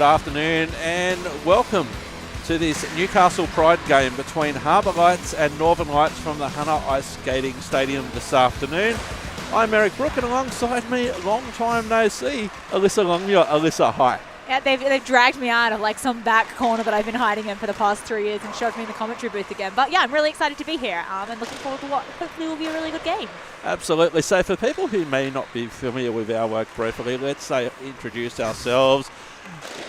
good afternoon and welcome to this Newcastle Pride game between Harbour Lights and Northern Lights from the Hunter Ice Skating Stadium this afternoon. I'm Eric Brook and alongside me, long time no see, Alyssa Longmuir. Alyssa, hi. Yeah, they've dragged me out of like some back corner that I've been hiding in for the past 3 years and shoved me in the commentary booth again. But yeah, I'm really excited to be here and looking forward to what hopefully will be a really good game. Absolutely. So for people who may not be familiar with our work briefly, let's introduce ourselves.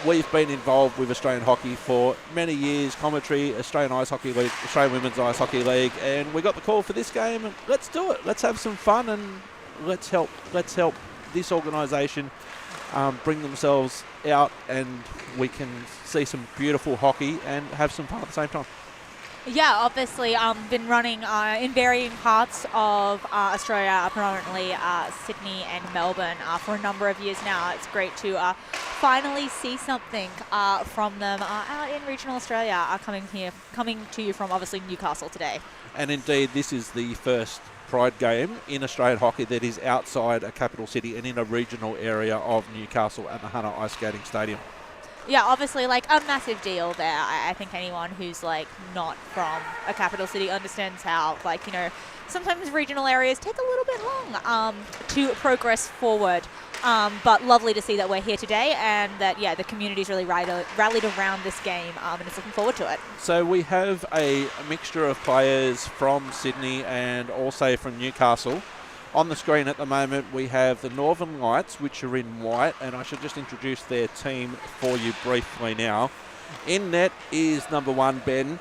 We've been involved with Australian hockey for many years, commentary, Australian Ice Hockey League, Australian Women's Ice Hockey League, and we got the call for this game and let's do it. Let's have some fun and let's help this organisation bring themselves out and we can see some beautiful hockey and have some fun at the same time. Yeah, obviously been running in varying parts of Australia, predominantly Sydney and Melbourne for a number of years now. It's great to finally see something from them out in regional Australia coming to you from obviously Newcastle today. And indeed, this is the first Pride game in Australian hockey that is outside a capital city and in a regional area of Newcastle at the Hunter Ice Skating Stadium. Yeah, obviously, like, a massive deal there. I think anyone who's, like, not from a capital city understands how, like, you know, sometimes regional areas take a little bit long to progress forward. But lovely to see that we're here today and that, yeah, the community's really rallied around this game and is looking forward to it. So we have a mixture of players from Sydney and also from Newcastle. On the screen at the moment, we have the Northern Lights, which are in white, and I should just introduce their team for you briefly now. In net is number 1, Ben,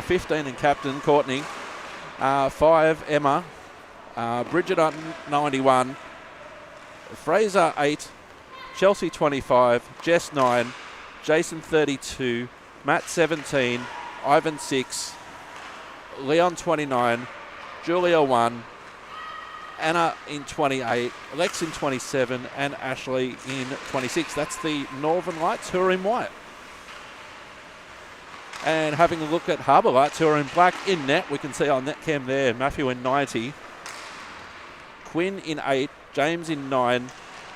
15 and captain, Courtney, 5, Emma, Bridget 91, Fraser 8, Chelsea 25, Jess 9, Jason 32, Matt 17, Ivan 6, Leon 29, Julia 1, Anna in 28, Lex in 27, and Ashley in 26. That's the Northern Lights, who are in white. And having a look at Harbour Lights, who are in black. In net, we can see on net cam there, Matthew in 90, Quinn in 8, James in 9,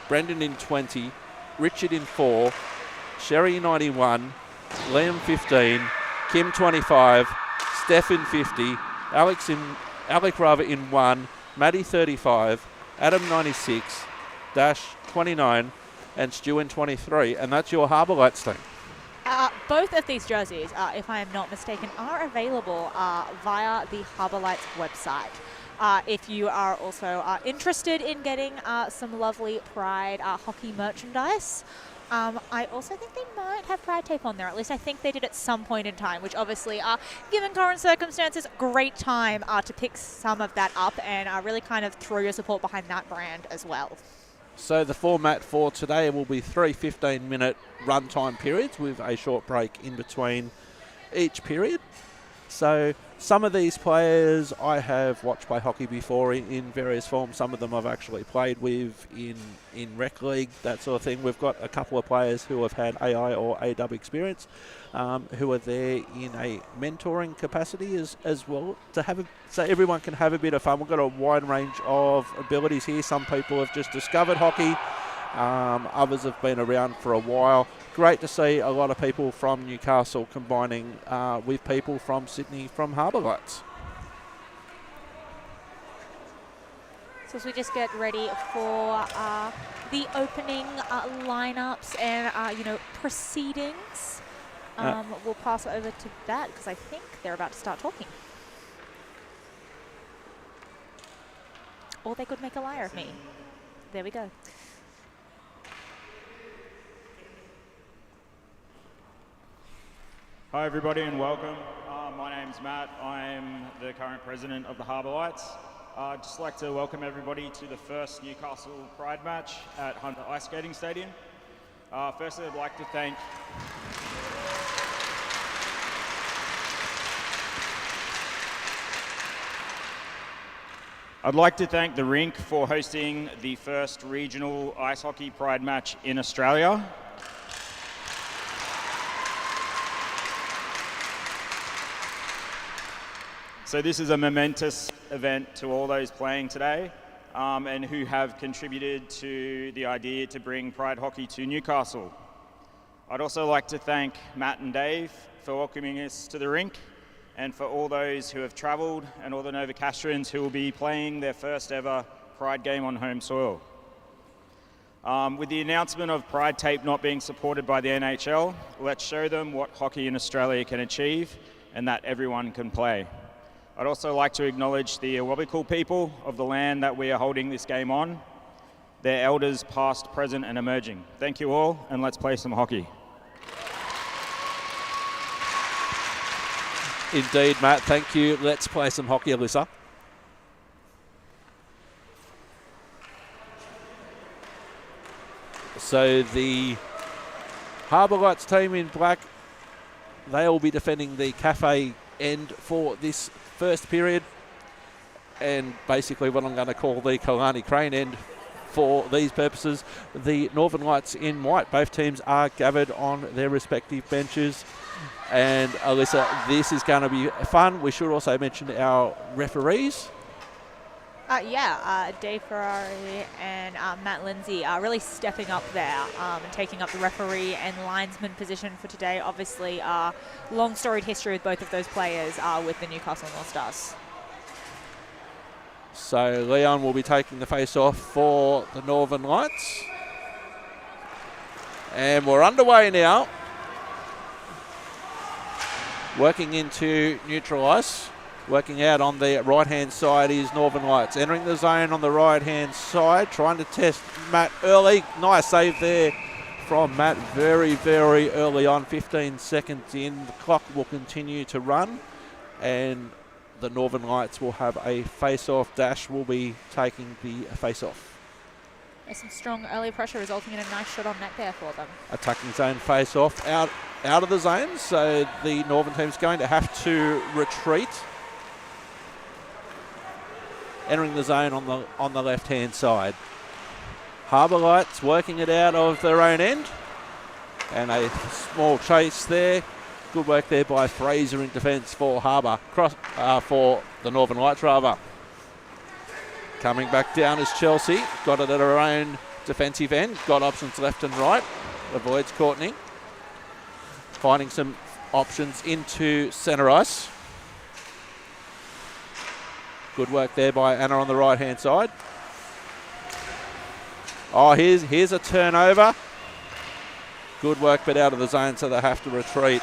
Brendan in 20, Richard in 4, Sherry 91, Liam 15, Kim 25, Steph in 50, Alec Rava in 1, Maddie 35, Adam 96, Dash 29, and Stu in 23. And that's your Harbour Lights team. Both of these jerseys, if I am not mistaken, are available via the Harbour Lights website. If you are also interested in getting some lovely Pride hockey merchandise, I also think they might have Pride tape on there. At least I think they did at some point in time, which obviously, given current circumstances, great time to pick some of that up and really kind of throw your support behind that brand as well. So the format for today will be 3 15-minute runtime periods with a short break in between each period. So some of these players I have watched play hockey before in various forms. Some of them I've actually played with in rec league, that sort of thing. We've got a couple of players who have had AI or AW experience who are there in a mentoring capacity as well, so everyone can have a bit of fun. We've got a wide range of abilities here. Some people have just discovered hockey. Others have been around for a while. Great to see a lot of people from Newcastle combining with people from Sydney from Harbour Lights. So as we just get ready for the opening lineups and proceedings, we'll pass over to that because I think they're about to start talking. Or they could make a liar of me. There we go. Hi everybody and welcome. My name's Matt. I'm the current president of the Harbour Lights. I'd just like to welcome everybody to the first Newcastle Pride match at Hunter Ice Skating Stadium. Firstly, I'd like to thank the rink for hosting the first regional ice hockey Pride match in Australia. So this is a momentous event to all those playing today and who have contributed to the idea to bring Pride hockey to Newcastle. I'd also like to thank Matt and Dave for welcoming us to the rink, and for all those who have travelled and all the Novocastrians who will be playing their first ever Pride game on home soil. With the announcement of Pride tape not being supported by the NHL, let's show them what hockey in Australia can achieve and that everyone can play. I'd also like to acknowledge the Awabakal people of the land that we are holding this game on, their elders past, present and emerging. Thank you all, and let's play some hockey. Indeed, Matt, thank you. Let's play some hockey, Alyssa. So the Harbour Lights team in black, they will be defending the cafe end for this first period, and basically what I'm going to call the Kalani Crane end for these purposes. The Northern Lights in white, both teams are gathered on their respective benches. And Alyssa, this is going to be fun. We should also mention our referees. Dave Ferrari and Matt Lindsay are really stepping up there and taking up the referee and linesman position for today. Obviously, long storied history with both of those players with the Newcastle North Stars. So Leon will be taking the face-off for the Northern Lights. And we're underway now. Working into neutral ice. Working out on the right-hand side is Northern Lights. Entering the zone on the right-hand side. Trying to test Matt early. Nice save there from Matt very, very early on. 15 seconds in. The clock will continue to run. And the Northern Lights will have a face-off. Dash will be taking the face-off. There's some strong early pressure resulting in a nice shot on net there for them. Attacking zone face-off out of the zone. So the Northern team's going to have to retreat. Entering the zone on the left-hand side. Harbour Lights working it out of their own end. And a small chase there. Good work there by Fraser in defence for Harbour. For the Northern Lights, rather. Coming back down is Chelsea. Got it at her own defensive end. Got options left and right. Avoids Courtney. Finding some options into centre ice. Good work there by Anna on the right-hand side. Oh, here's a turnover. Good work, but out of the zone, so they have to retreat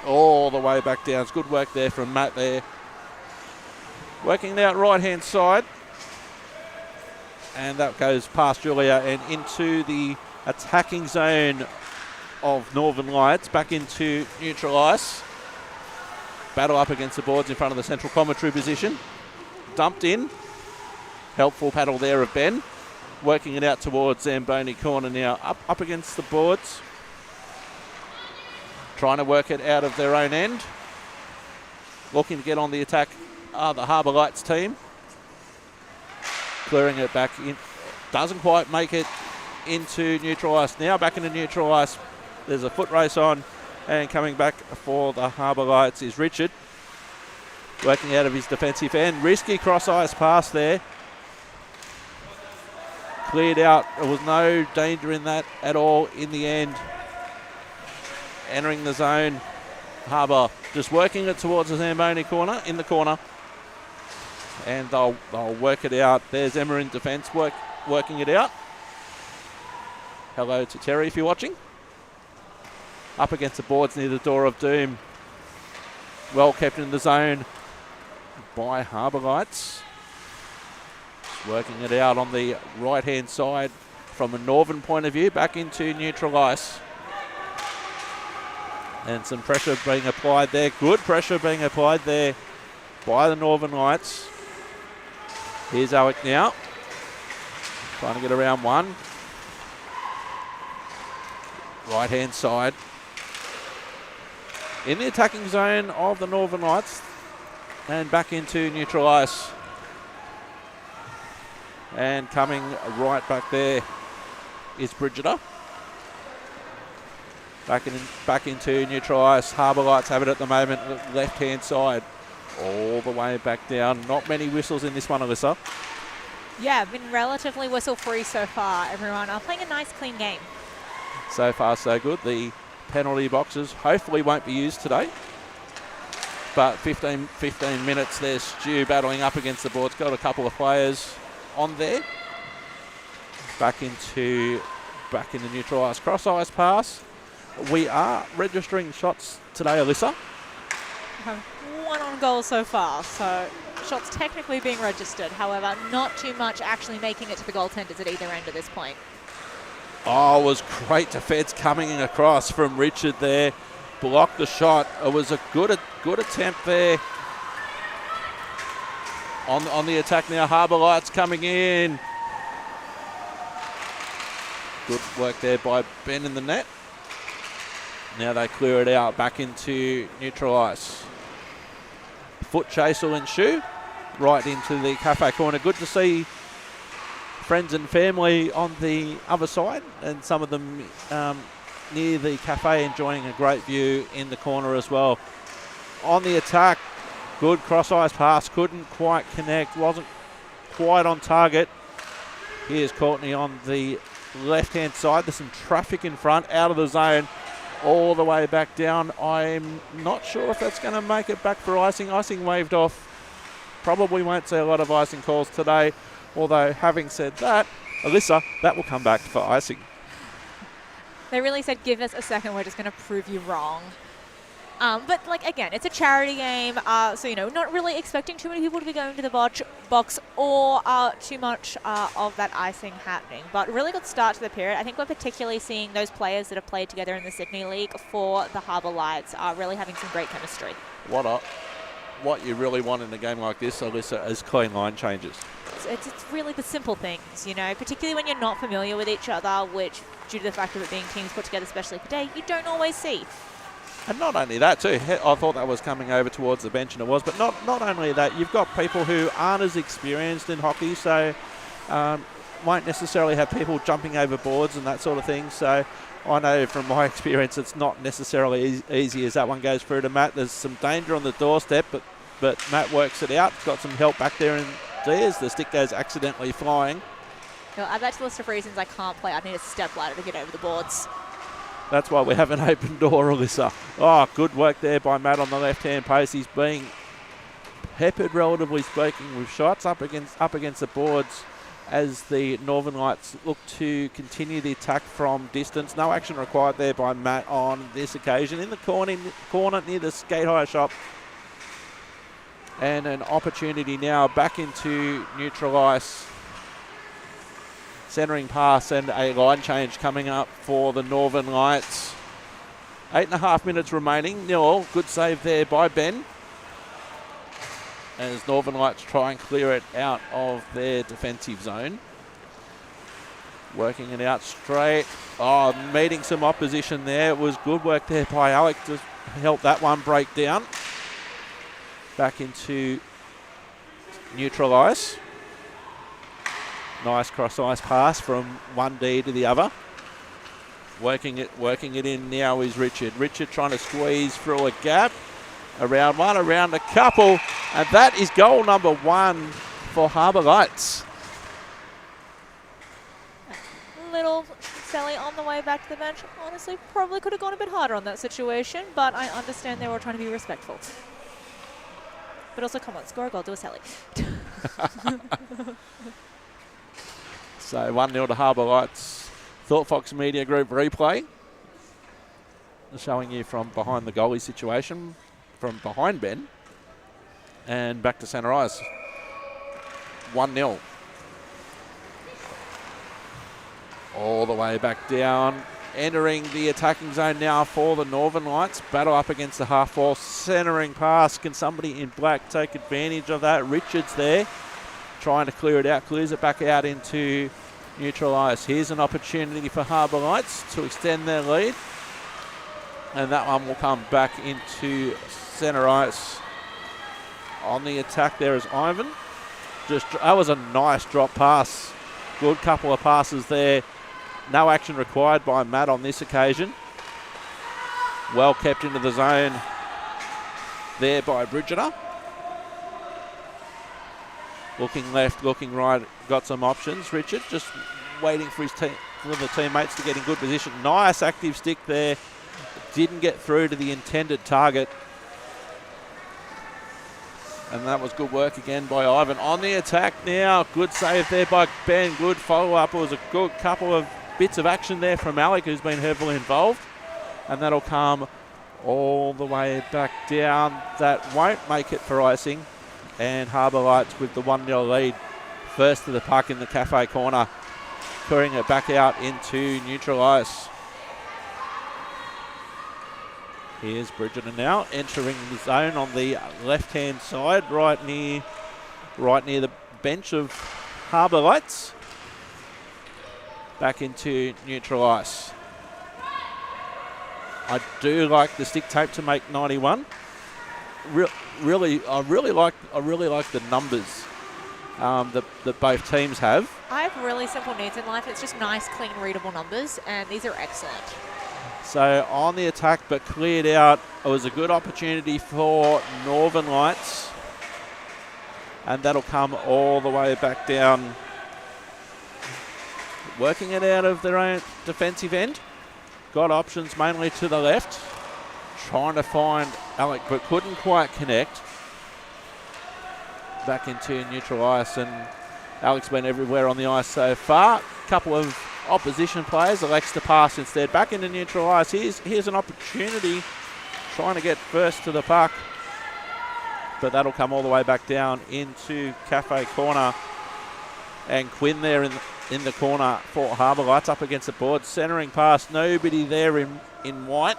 all the way back down. It's good work there from Matt there. Working out right-hand side. And that goes past Julia and into the attacking zone of Northern Lights. Back into neutral ice. Battle up against the boards in front of the central commentary position. Dumped in. Helpful paddle there of Ben. Working it out towards Zamboni corner now. Up against the boards. Trying to work it out of their own end. Looking to get on the attack the Harbour Lights team. Clearing it back in. Doesn't quite make it into neutral ice. Now back into neutral ice. There's a foot race on. And coming back for the Harbour Lights is Richard. Working out of his defensive end. Risky cross ice pass there. Cleared out. There was no danger in that at all in the end. Entering the zone. Harbour just working it towards the Zamboni corner, in the corner. And they'll work it out. There's Emma in defence working it out. Hello to Terry if you're watching. Up against the boards near the door of doom. Well kept in the zone by Harbour Lights. Working it out on the right-hand side from a Northern point of view. Back into neutral ice. And some pressure being applied there. Good pressure being applied there by the Northern Lights. Here's Alec now. Trying to get around one. Right-hand side. In the attacking zone of the Northern Lights. And back into neutral ice. And coming right back there is Brigida. Back into neutral ice. Harbour Lights have it at the moment, left-hand side. All the way back down. Not many whistles in this one, Alyssa. Yeah, been relatively whistle-free so far, everyone. Playing a nice, clean game. So far, so good. The penalty boxes hopefully won't be used today. But 15 minutes there, Stu battling up against the boards. Got a couple of players on there. Back into neutral ice. Cross ice pass. We are registering shots today, Alyssa. Have one on goal so far, so shots technically being registered. However, not too much actually making it to the goaltenders at either end at this point. Oh, it was great defence coming in across from Richard there. Blocked the shot. It was a good attempt there. On the attack now, Harbour Lights coming in. Good work there by Ben in the net. Now they clear it out back into neutral ice. Foot chase will ensue right into the cafe corner. Good to see friends and family on the other side, and some of them near the cafe enjoying a great view in the corner as well. On the attack, good cross-ice pass, couldn't quite connect, wasn't quite on target. Here's Courtney on the left-hand side. There's some traffic in front, out of the zone, all the way back down. I'm not sure if that's going to make it back for icing. Icing waved off. Probably won't see a lot of icing calls today. Although, having said that, Alyssa, that will come back for icing. They really said, give us a second, we're just going to prove you wrong. But, like, again, it's a charity game, so, you know, not really expecting too many people to be going to the box or too much of that icing happening. But really good start to the period. I think we're particularly seeing those players that have played together in the Sydney League for the Harbour Lights are really having some great chemistry. What you really want in a game like this, Alyssa, is clean line changes. It's really the simple things, you know, particularly when you're not familiar with each other, which, due to the fact of it being teams put together especially for day, you don't always see. And not only that too, I thought that was coming over towards the bench, and it was, but not only that, you've got people who aren't as experienced in hockey, so won't necessarily have people jumping over boards and that sort of thing. So I know from my experience it's not necessarily easy as that one goes through to Matt. There's some danger on the doorstep, but Matt works it out. Got some help back there, and there's the stick goes accidentally flying. I'll add that to the list of reasons I can't play. I need a step ladder to get over the boards. That's why we have an open door, Alyssa. Oh, good work there by Matt on the left-hand post. He's being peppered, relatively speaking, with shots up against the boards as the Northern Lights look to continue the attack from distance. No action required there by Matt on this occasion. In the corner near the skate hire shop. And an opportunity now back into neutral ice. Centering pass and a line change coming up for the Northern Lights. 8.5 minutes remaining. 0. Good save there by Ben. As Northern Lights try and clear it out of their defensive zone. Working it out straight. Oh, meeting some opposition there. It was good work there by Alec to help that one break down. Back into neutral ice. Nice cross-ice pass from one D to the other. Working it in now is Richard. Richard trying to squeeze through a gap. Around one, around a couple. And that is goal number 1 for Harbour Lights. Little Sally on the way back to the bench. Honestly, probably could have gone a bit harder on that situation, but I understand they were trying to be respectful. But also, come on, score a goal, do a Sally. So 1-0 to Harbour Lights. Thought Fox Media Group replay. Showing you from behind the goalie situation, from behind Ben. And back to centre ice. 1-0. All the way back down. Entering the attacking zone now for the Northern Lights. Battle up against the half wall. Centering pass. Can somebody in black take advantage of that? Richards there. Trying to clear it out. Clears it back out into neutral ice. Here's an opportunity for Harbour Lights to extend their lead. And that one will come back into centre ice. On the attack there is Ivan. That was a nice drop pass. Good couple of passes there. No action required by Matt on this occasion. Well kept into the zone there by Bridgeter. Looking left, looking right, got some options. Richard just waiting for his for the teammates to get in good position. Nice active stick there. Didn't get through to the intended target. And that was good work again by Ivan. On the attack now. Good save there by Ben. Good follow-up. It was a good couple of bits of action there from Alec, who's been heavily involved. And that'll come all the way back down. That won't make it for icing. And Harbour Lights with the 1-0 lead. First to the puck in the cafe corner. Clearing it back out into neutral ice. Here's Bridgerton now entering the zone on the left-hand side, right near the bench of Harbour Lights. Back into neutral ice. I do like the stick tape to make 91. I really like the numbers that both teams have. I have really simple needs in life. It's just nice, clean, readable numbers, and these are excellent. So on the attack, but cleared out. It was a good opportunity for Northern Lights. And that'll come all the way back down. Working it out of their own defensive end. Got options mainly to the left. Trying to find Alec, but couldn't quite connect. Back into neutral ice, and Alec's been everywhere on the ice so far. Couple of opposition players elects to pass instead. Back into neutral ice. Here's an opportunity. Trying to get first to the puck. But that'll come all the way back down into cafe corner. And Quinn there in the corner for Harbour Lights up against the board. Centering pass. Nobody there in white.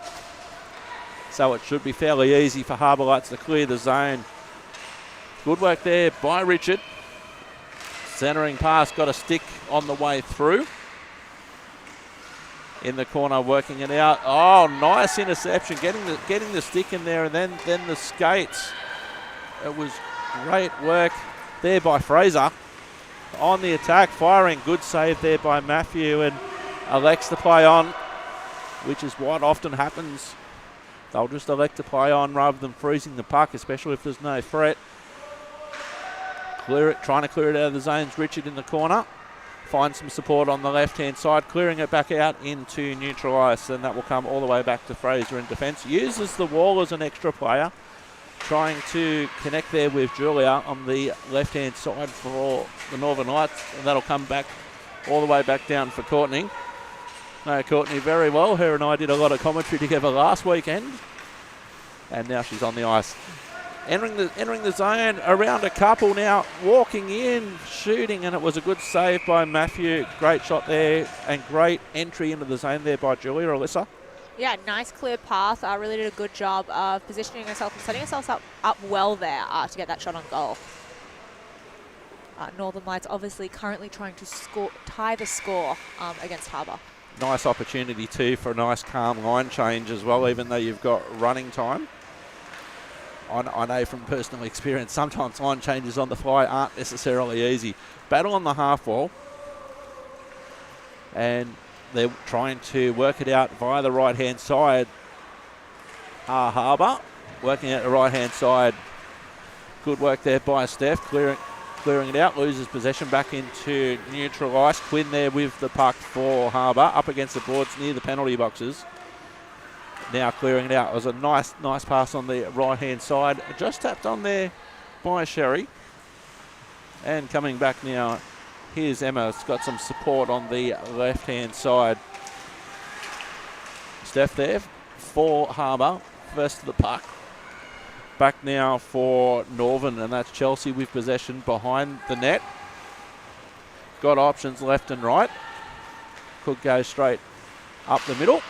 So it should be fairly easy for Harbour Lights to clear the zone. Good work there by Richard. Centering pass. Got a stick on the way through. In the corner, working it out. Oh, nice interception, getting the stick in there, and then the skates. It was great work there by Fraser. On the attack, firing, good save there by Matthew, and elects to play on, which is what often happens. They'll just elect to play on rather than freezing the puck, especially if there's no threat. Trying to clear it out of the zones. Richard in the corner. Find some support on the left-hand side, clearing it back out into neutral ice, and that will come all the way back to Fraser in defence. Uses the wall as an extra player, trying to connect there with Julia on the left-hand side for the Northern Lights, and that'll come back all the way back down for Courtney. No, Courtney very well. Her and I did a lot of commentary together last weekend, and now she's on the ice. Entering the zone, around a couple now, walking in, shooting, and it was a good save by Matthew. Great shot there, and great entry into the zone there by Julia. Alyssa? Yeah, nice clear path. Really did a good job of positioning herself and setting herself up well there to get that shot on goal. Northern Lights obviously currently trying to tie the score against Harbour. Nice opportunity too for a nice calm line change as well, even though you've got running time. I know from personal experience, sometimes line changes on the fly aren't necessarily easy. Battle on the half wall. And they're trying to work it out via the right-hand side. Harbour working at the right-hand side. Good work there by Steph, clearing it out. Loses possession back into neutral ice. Quinn there with the puck for Harbour. Up against the boards near the penalty boxes. Now clearing it out. It was a nice pass on the right-hand side. Just tapped on there by Sherry. And coming back now, here's Emma. It's got some support on the left-hand side. Steph there for Harbour. First to the puck. Back now for Northern, and that's Chelsea with possession behind the net. Got options left and right. Could go straight up the middle.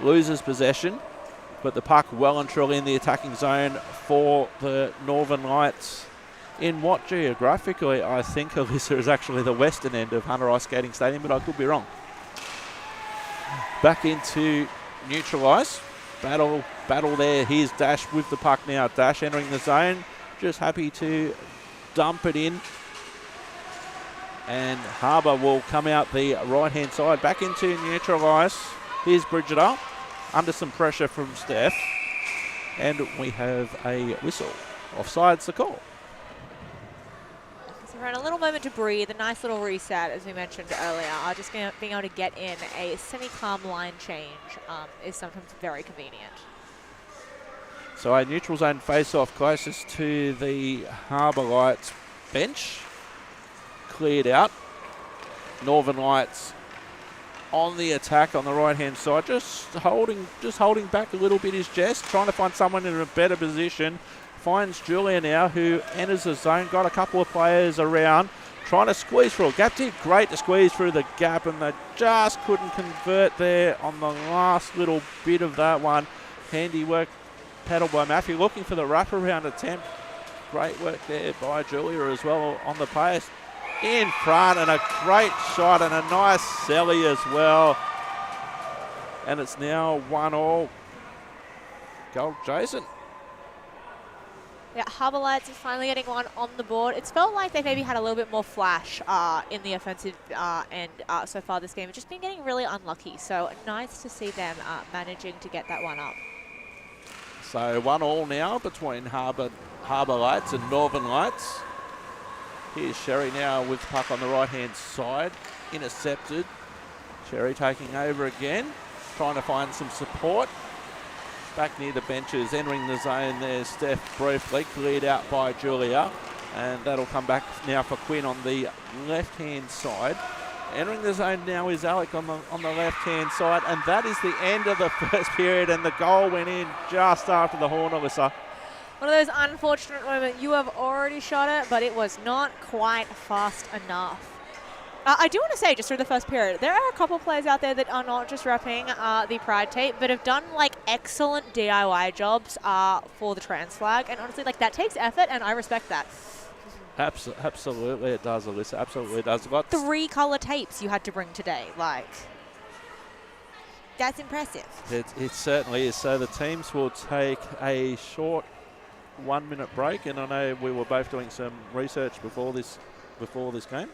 Loses possession, but the puck well and truly in the attacking zone for the Northern Lights. In what geographically I think, Alyssa, is actually the western end of Hunter Ice Skating Stadium, but I could be wrong. Back into neutral ice. Battle there. Here's Dash with the puck now. Dash entering the zone. Just happy to dump it in. And Harbour will come out the right-hand side. Back into neutral ice. Here's Bridget under some pressure from Steph. And we have a whistle. Offside's the call. Around a little moment to breathe, a nice little reset, as we mentioned earlier. Just being able to get in a semi-calm line change is sometimes very convenient. So a neutral zone face-off closest to the Harbour Lights bench. Cleared out. Northern Lights on the attack on the right-hand side. Just holding back a little bit is Jess. Trying to find someone in a better position. Finds Julia now, who enters the zone. Got a couple of players around. Trying to squeeze through. Gap did great to squeeze through the gap, and they just couldn't convert there on the last little bit of that one. Handiwork paddle by Matthew, looking for the wraparound attempt. Great work there by Julia as well on the pace. In front, and a great shot and a nice celly as well. And it's now 1-all. Goal, Jason. Yeah, Harbour Lights is finally getting one on the board. It's felt like they maybe had a little bit more flash in the offensive end so far this game. It's just been getting really unlucky. So nice to see them managing to get that one up. So 1-all now between Harbour Lights and Northern Lights. Here's Sherry now with puck on the right-hand side. Intercepted. Sherry taking over again. Trying to find some support. Back near the benches, entering the zone there. Steph briefly cleared out by Julia. And that'll come back now for Quinn on the left-hand side. Entering the zone now is Alec on the left-hand side. And that is the end of the first period. And the goal went in just after the horn, Alyssa. One of those unfortunate moments. You have already shot it, but it was not quite fast enough. I do want to say, just through the first period, there are a couple of players out there that are not just repping the Pride tape, but have done like excellent DIY jobs for the trans flag. And honestly, like that takes effort, and I respect that. Absolutely it does, Alyssa. Absolutely it does. 3 color tapes you had to bring today. Like, that's impressive. It certainly is. So the teams will take a short 1-minute break, and I know we were both doing some research before this game.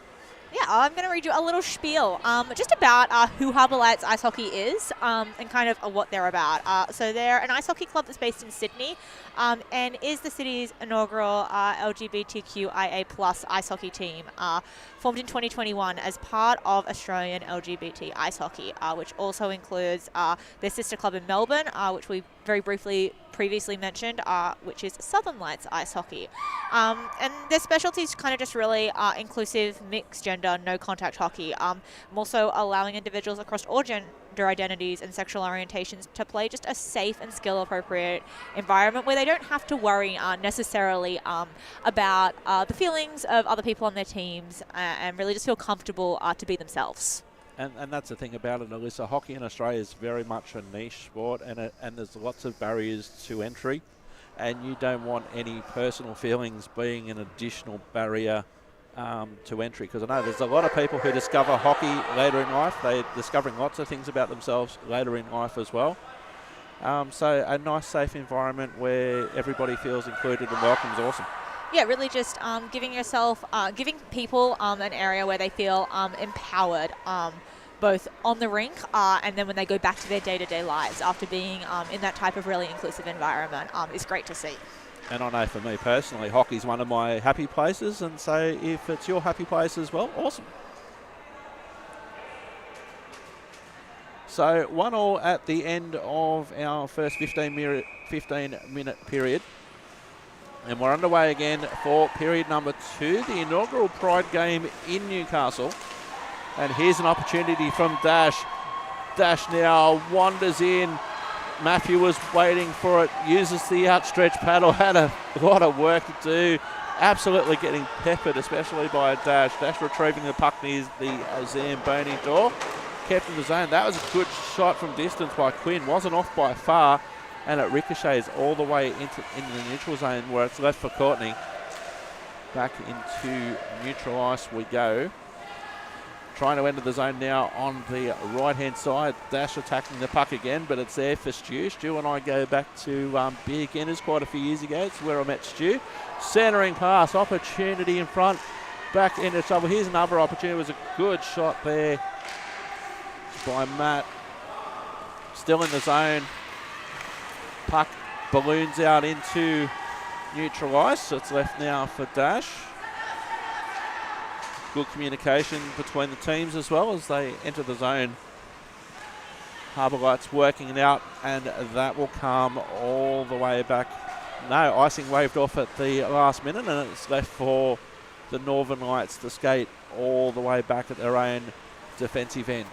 Yeah, I'm going to read you a little spiel just about who Harbour Lights Ice Hockey is and kind of what they're about. So they're an ice hockey club that's based in Sydney and is the city's inaugural LGBTQIA+ ice hockey team, formed in 2021 as part of Australian LGBT ice hockey, which also includes their sister club in Melbourne, which we very briefly previously mentioned, which is Southern Lights Ice Hockey. And their specialty is kind of just really inclusive, mixed gender, no contact hockey. Also allowing individuals across all gender identities and sexual orientations to play just a safe and skill appropriate environment where they don't have to worry necessarily about the feelings of other people on their teams and really just feel comfortable to be themselves. And that's the thing about it, Alyssa. Hockey in Australia is very much a niche sport, and there's lots of barriers to entry, and you don't want any personal feelings being an additional barrier to entry, because I know there's a lot of people who discover hockey later in life. They're discovering lots of things about themselves later in life as well. So a nice, safe environment where everybody feels included and welcome is awesome. Yeah, really just giving people an area where they feel empowered, both on the rink and then when they go back to their day-to-day lives after being in that type of really inclusive environment is great to see. And I know for me personally, hockey's one of my happy places, and so if it's your happy place as well, awesome. So 1-all at the end of our first 15-minute period. And we're underway again for period number 2, the inaugural Pride game in Newcastle. And here's an opportunity from Dash. Dash now wanders in. Matthew was waiting for it, uses the outstretched paddle, had a lot of work to do. Absolutely getting peppered, especially by Dash. Dash retrieving the puck near the Zamboni door. Kept in the zone. That was a good shot from distance by Quinn. Wasn't off by far. And it ricochets all the way into the neutral zone where it's left for Courtney. Back into neutral ice we go. Trying to enter the zone now on the right-hand side. Dash attacking the puck again, but it's there for Stu. Stu and I go back to Beer Kenners quite a few years ago. It's where I met Stu. Centering pass, opportunity in front. Back into trouble. Here's another opportunity. It was a good shot there by Matt. Still in the zone. Puck balloons out into neutral ice. So it's left now for Dash. Good communication between the teams as well as they enter the zone. Harbour Lights working it out, and that will come all the way back. No, icing waved off at the last minute, and it's left for the Northern Lights to skate all the way back at their own defensive end.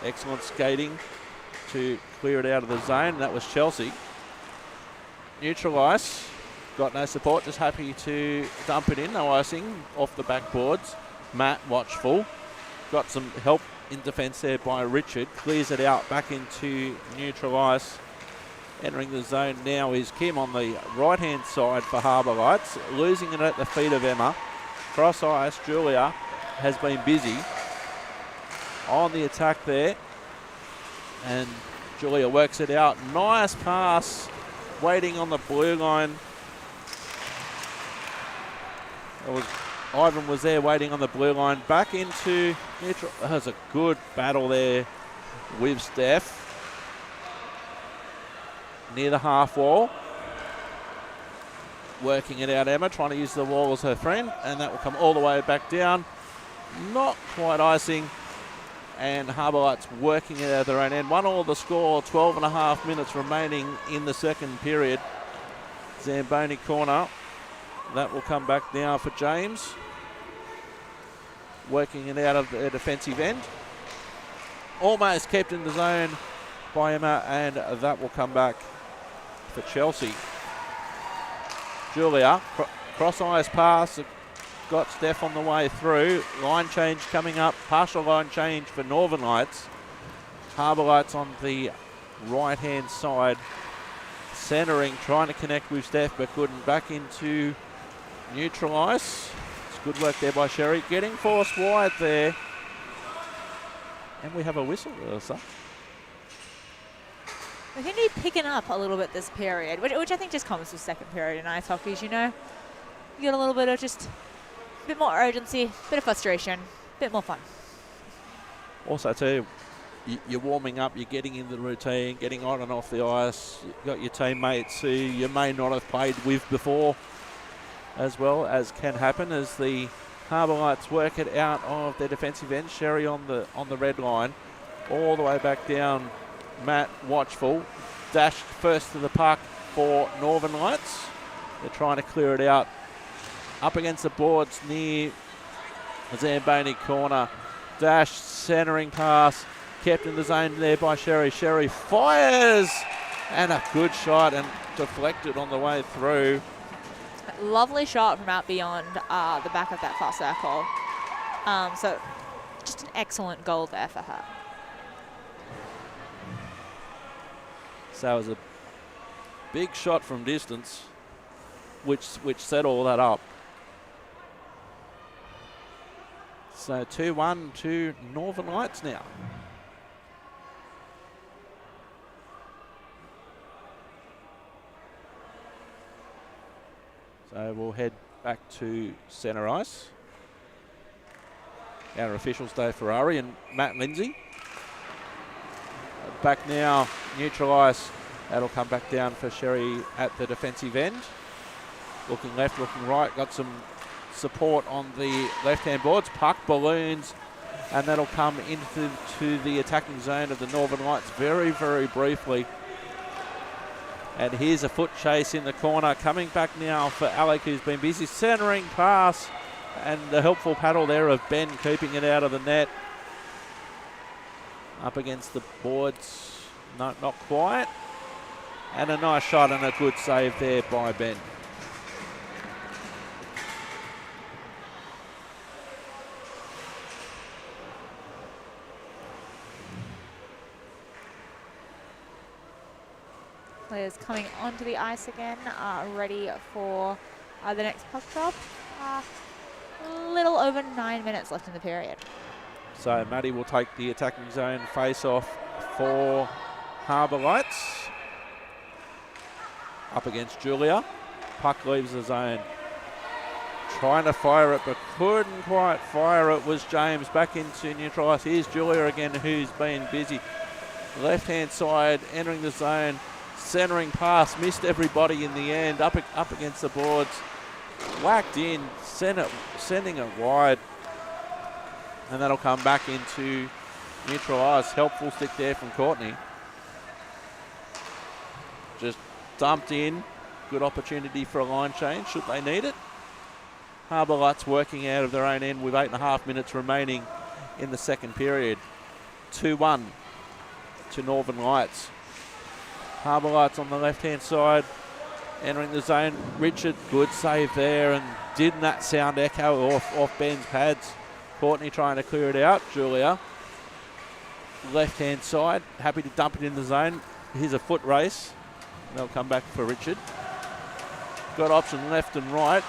Excellent skating to clear it out of the zone. That was Chelsea. Neutral ice. Got no support, just happy to dump it in. No icing off the backboards. Matt watchful. Got some help in defence there by Richard. Clears it out back into neutral ice. Entering the zone now is Kim on the right-hand side for Harbour Lights. Losing it at the feet of Emma. Cross ice, Julia has been busy on the attack there. And Julia works it out. Nice pass. Waiting on the blue line. Ivan was there waiting on the blue line. Back into neutral. That was a good battle there with Steph. Near the half wall. Working it out, Emma, trying to use the wall as her friend. And that will come all the way back down. Not quite icing. And Harbour Lights working it out of their own end. 1-1 the score, 12.5 minutes remaining in the second period. Zamboni corner. That will come back now for James. Working it out of the defensive end. Almost kept in the zone by Emma, and that will come back for Chelsea. Julia, cross ice pass. Got Steph on the way through. Line change coming up. Partial line change for Northern Lights. Harbour Lights on the right-hand side. Centering, trying to connect with Steph, but couldn't. Back into neutral ice. It's good work there by Sherry. Getting forced wide there. And we have a whistle, Elsa. We seem to be picking up a little bit this period, which I think just comes with second period in ice hockey, you know. You get a little bit of just a bit more urgency, bit of frustration, bit more fun. Also, too, you're warming up, you're getting into the routine, getting on and off the ice. You've got your teammates who you may not have played with before, as well as can happen as the Harbour Lights work it out of their defensive end. Sherry on the red line, all the way back down. Matt watchful, dashed first to the puck for Northern Lights. They're trying to clear it out. Up against the boards near the Zamboni corner. Dash, centering pass, kept in the zone there by Sherry. Sherry fires, and a good shot and deflected on the way through. Lovely shot from out beyond the back of that far circle. So just an excellent goal there for her. So it was a big shot from distance, which set all that up. So 2-1 to Northern Lights now. So we'll head back to centre ice. Our officials, Dave Ferrari and Matt Lindsay. Back now, neutral ice. That'll come back down for Sherry at the defensive end. Looking left, looking right. Got some support on the left-hand boards. Puck balloons, and that'll come into the attacking zone of the Northern Lights very, very briefly. And here's a foot chase in the corner. Coming back now for Alec, who's been busy. Centering pass, and the helpful paddle there of Ben keeping it out of the net. Up against the boards, no, not quite. And a nice shot and a good save there by Ben. Players coming onto the ice again, ready for the next puck drop. A little over 9 minutes left in the period. So Maddie will take the attacking zone face-off for Harbour Lights. Up against Julia. Puck leaves the zone. Trying to fire it, but couldn't quite fire it, was James. Back into neutral ice. Here's Julia again, who's been busy. Left-hand side, entering the zone. Centering pass, missed everybody in the end. Up against the boards. whacked in, sending it wide. And that'll come back into neutral ice. Helpful stick there from Courtney. Just dumped in. Good opportunity for a line change should they need it. Harbour Lights working out of their own end with 8.5 minutes remaining in the second period. 2-1 to Northern Lights. Harbour Lights on the left-hand side, entering the zone. Richard, good save there, and didn't that sound echo off Ben's pads? Courtney trying to clear it out. Julia, left-hand side, happy to dump it in the zone. Here's a foot race. They'll come back for Richard. Got option left and right.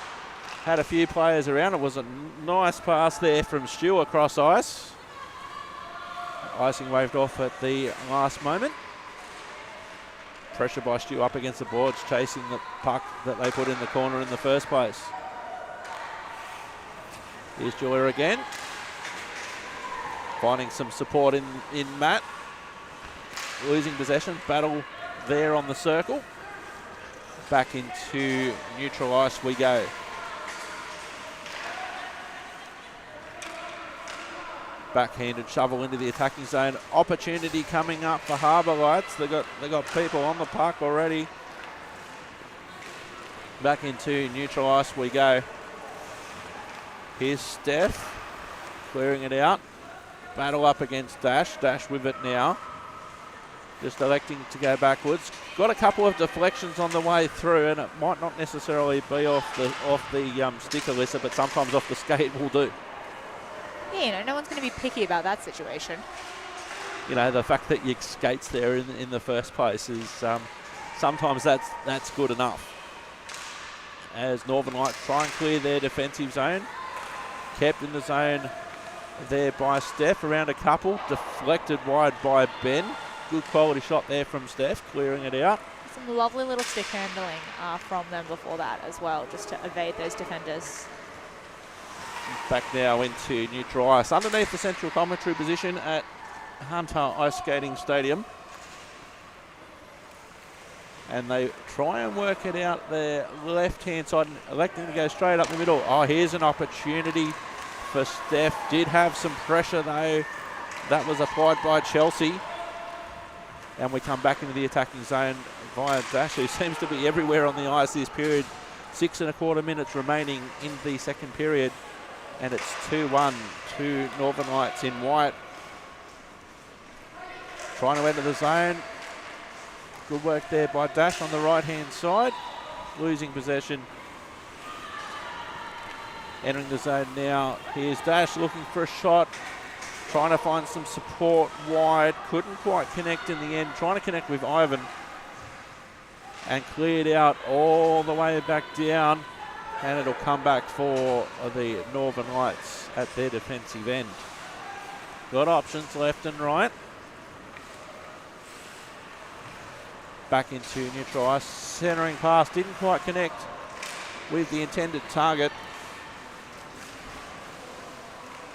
Had a few players around. It was a nice pass there from Stu across ice. Icing waved off at the last moment. Pressure by Stu up against the boards, chasing the puck that they put in the corner in the first place. Here's Julia again. Finding some support in Matt. Losing possession. Battle there on the circle. Back into neutral ice we go. Backhanded shovel into the attacking zone. Opportunity coming up for Harbour Lights. They got people on the puck already. Back into neutral ice we go. Here's Steph clearing it out. Battle up against Dash. Dash with it now. Just electing to go backwards. Got a couple of deflections on the way through, and it might not necessarily be off the stick, Alyssa, but sometimes off the skate will do. Yeah, no one's going to be picky about that situation. The fact that your skate's there in the first place is sometimes that's good enough. As Northern Lights try and clear their defensive zone. Kept in the zone there by Steph, around a couple. Deflected wide by Ben. Good quality shot there from Steph, clearing it out. Some lovely little stick handling from them before that as well, just to evade those defenders. Back now into neutral ice, underneath the central commentary position at Hunter Ice Skating Stadium. And they try and work it out their left-hand side, electing to go straight up the middle. Oh, here's an opportunity for Steph. Did have some pressure, though. That was applied by Chelsea. And we come back into the attacking zone via Dash, who seems to be everywhere on the ice this period. 6.25 minutes remaining in the second period. And it's 2-1 to Northern Lights in white. Trying to enter the zone. Good work there by Dash on the right-hand side. Losing possession. Entering the zone now. Here's Dash looking for a shot. Trying to find some support wide. Couldn't quite connect in the end. Trying to connect with Ivan. And cleared out all the way back down. And it'll come back for the Northern Lights at their defensive end. Got options left and right. Back into neutral ice. Centering pass. Didn't quite connect with the intended target.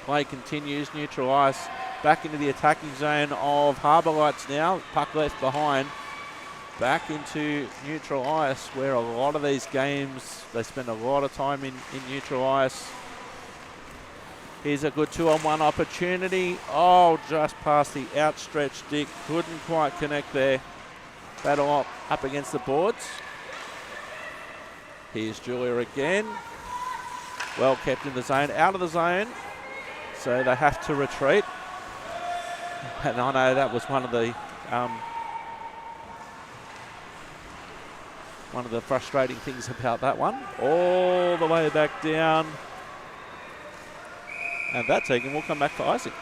Play continues. Neutral ice. Back into the attacking zone of Harbour Lights now. Puck left behind. Back into neutral ice, where a lot of these games, they spend a lot of time in neutral ice. Here's a good 2-on-1 opportunity. Oh, just past the outstretched stick. Couldn't quite connect there. Battle up against the boards. Here's Julia again. Well kept in the zone, out of the zone. So they have to retreat. And I know that was one of the frustrating things about that one. All the way back down. And that taken will come back for icing.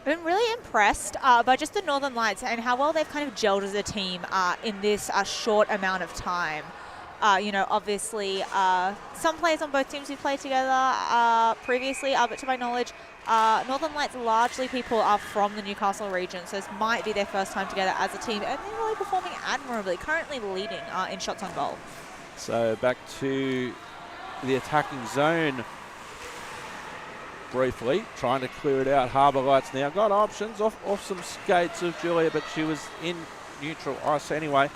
I'm really impressed by just the Northern Lights and how well they've kind of gelled as a team in this short amount of time. Obviously, some players on both teams who played together previously, but to my knowledge, Northern Lights, largely people are from the Newcastle region, so this might be their first time together as a team, and they're really performing admirably, currently leading in shots on goal. So back to the attacking zone. briefly, trying to clear it out. Harbour Lights now got options off some skates of Julia, but she was in neutral ice anyway.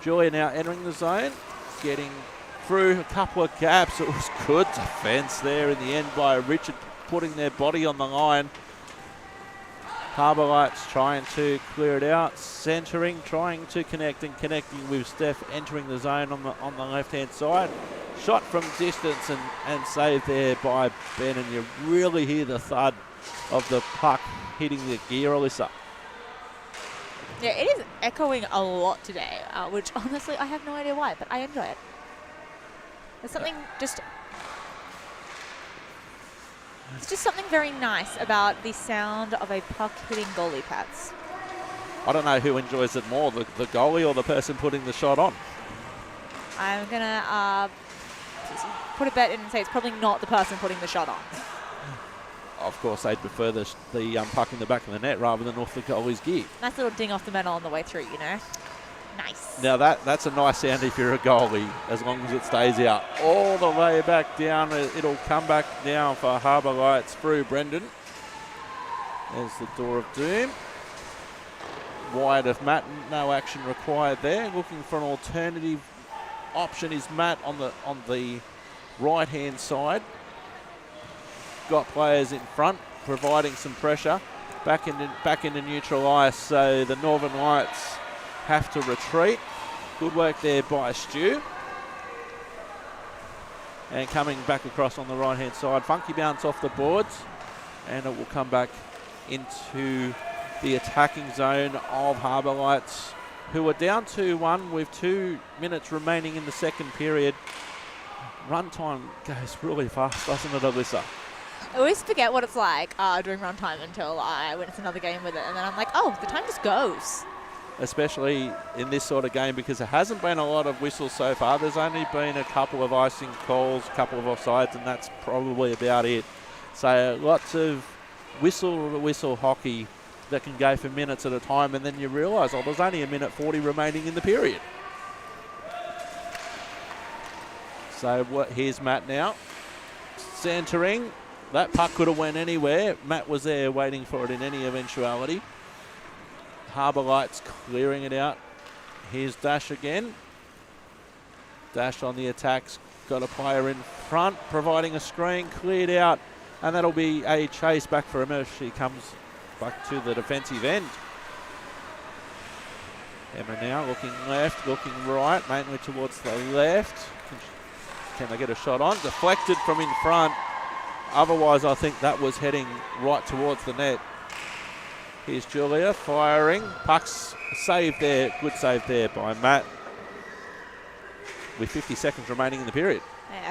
Julia now entering the zone, getting through a couple of gaps. It was good defence there in the end by Richard, putting their body on the line. Harbour Lights trying to clear it out, centering, trying to connecting with Steph, entering the zone on the left-hand side. Shot from distance and saved there by Ben, and you really hear the thud of the puck hitting the gear, Alyssa. Yeah, it is echoing a lot today, which honestly I have no idea why, but I enjoy it. There's something it's just something very nice about the sound of a puck hitting goalie pads. I don't know who enjoys it more, the goalie or the person putting the shot on. I'm going to put a bet in and say it's probably not the person putting the shot on. Of course, they'd prefer the puck in the back of the net rather than off the goalie's gear. Nice little ding off the metal on the way through, you know. Nice. Now that's a nice sound if you're a goalie, as long as it stays out. All the way back down, it'll come back down for Harbour Lights through Brendan. There's the door of doom. Wide of Matt, no action required there. Looking for an alternative option is Matt on the right-hand side. Got players in front, providing some pressure. Back into neutral ice, so the Northern Lights have to retreat. Good work there by Stu. And coming back across on the right-hand side, funky bounce off the boards, and it will come back into the attacking zone of Harbour Lights, who are down 2-1 with 2 minutes remaining in the second period. Run time goes really fast, doesn't it, Alyssa? I always forget what it's like during run time until I witness another game with it, and then I'm like, oh, the time just goes. Especially in this sort of game, because there hasn't been a lot of whistles so far. There's only been a couple of icing calls, a couple of offsides, and that's probably about it. So lots of whistle-to-whistle hockey that can go for minutes at a time, and then you realise, oh, there's only 1:40 remaining in the period. So here's Matt now, centering. That puck could have went anywhere. Matt was there waiting for it in any eventuality. Harbour Lights clearing it out. Here's Dash again. Dash on the attacks. Got a player in front, providing a screen, cleared out, and that'll be a chase back for Emma. She comes back to the defensive end. Emma now looking left, looking right, mainly towards the left. Can they get a shot on? Deflected from in front. Otherwise, I think that was heading right towards the net. Here's Julia firing. Puck's saved there. Good save there by Matt. With 50 seconds remaining in the period.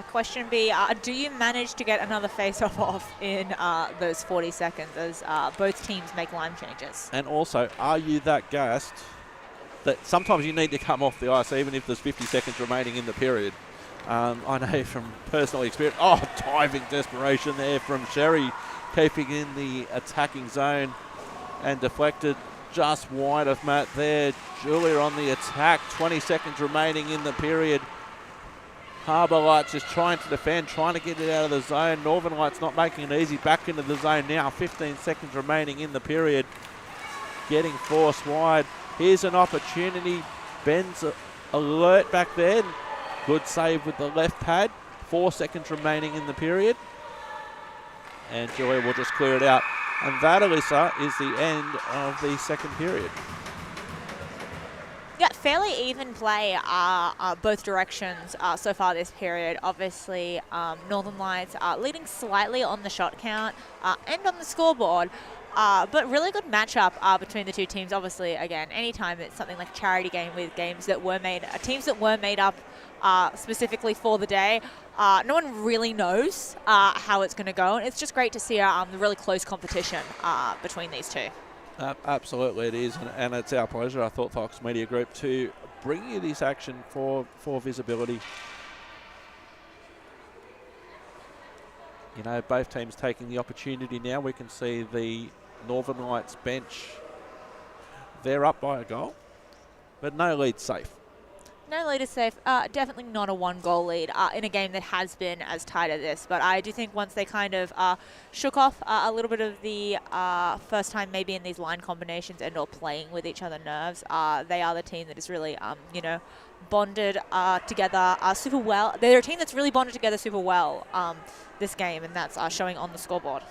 Question B, do you manage to get another face-off off in those 40 seconds as both teams make line changes? And also, are you that gassed that sometimes you need to come off the ice even if there's 50 seconds remaining in the period? I know from personal experience. Oh, diving desperation there from Sherry, keeping in the attacking zone and deflected just wide of Matt there. Julia on the attack, 20 seconds remaining in the period. Harbour Lights just trying to defend, trying to get it out of the zone. Northern Lights not making it easy, back into the zone now. 15 seconds remaining in the period. Getting forced wide. Here's an opportunity. Ben's alert back there. Good save with the left pad. 4 seconds remaining in the period. And Julia will just clear it out. And that, Alyssa, is the end of the second period. Yeah, fairly even play both directions so far this period. Obviously, Northern Lights leading slightly on the shot count and on the scoreboard. But really good matchup between the two teams. Obviously, again, anytime it's something like a charity game with teams that were made up specifically for the day, no one really knows how it's going to go. And it's just great to see the really close competition between these two. Absolutely it is, and it's our pleasure, I thought, Fox Media Group, to bring you this action for visibility. You know, both teams taking the opportunity now. We can see the Northern Lights bench. They're up by a goal, but no lead safe. No lead is safe. Definitely not a one-goal lead in a game that has been as tight as this. But I do think once they kind of shook off a little bit of the first time maybe in these line combinations and or playing with each other nerves, they are the team that is really, bonded together super well. They're a team that's really bonded together super well this game, and that's showing on the scoreboard.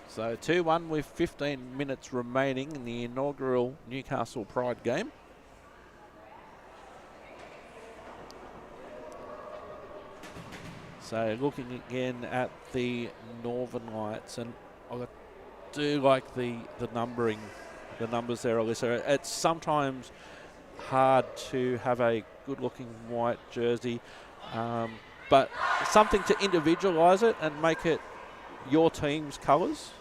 So 2-1 with 15 minutes remaining in the inaugural Newcastle Pride game. So looking again at the Northern Lights, and I do like the numbering, the numbers there, Alyssa. It's sometimes hard to have a good-looking white jersey, but something to individualise it and make it your team's colours.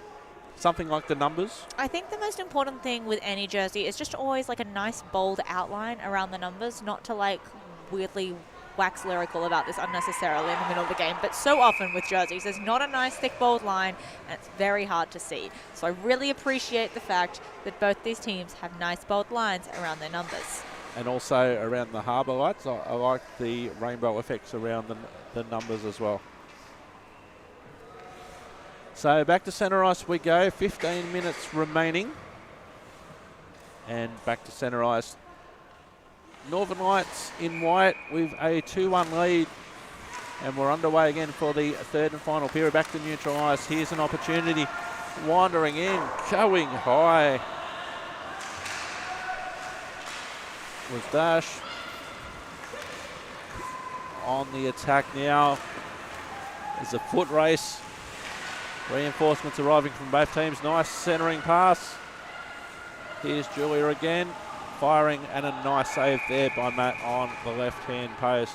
Something like the numbers. I think the most important thing with any jersey is just always like a nice bold outline around the numbers, not to like weirdly wax lyrical about this unnecessarily in the middle of the game, but so often with jerseys there's not a nice thick bold line and it's very hard to see. So I really appreciate the fact that both these teams have nice bold lines around their numbers. And also around the Harbour Lights, I like the rainbow effects around the numbers as well. So back to centre ice we go, 15 minutes remaining. And back to centre ice. Northern Lights in white with a 2-1 lead. And we're underway again for the third and final period. Back to neutral ice. Here's an opportunity. Wandering in, going high. Was Dash. On the attack now. There's a foot race. Reinforcements arriving from both teams. Nice centering pass. Here's Julia again. Firing, and a nice save there by Matt on the left-hand post.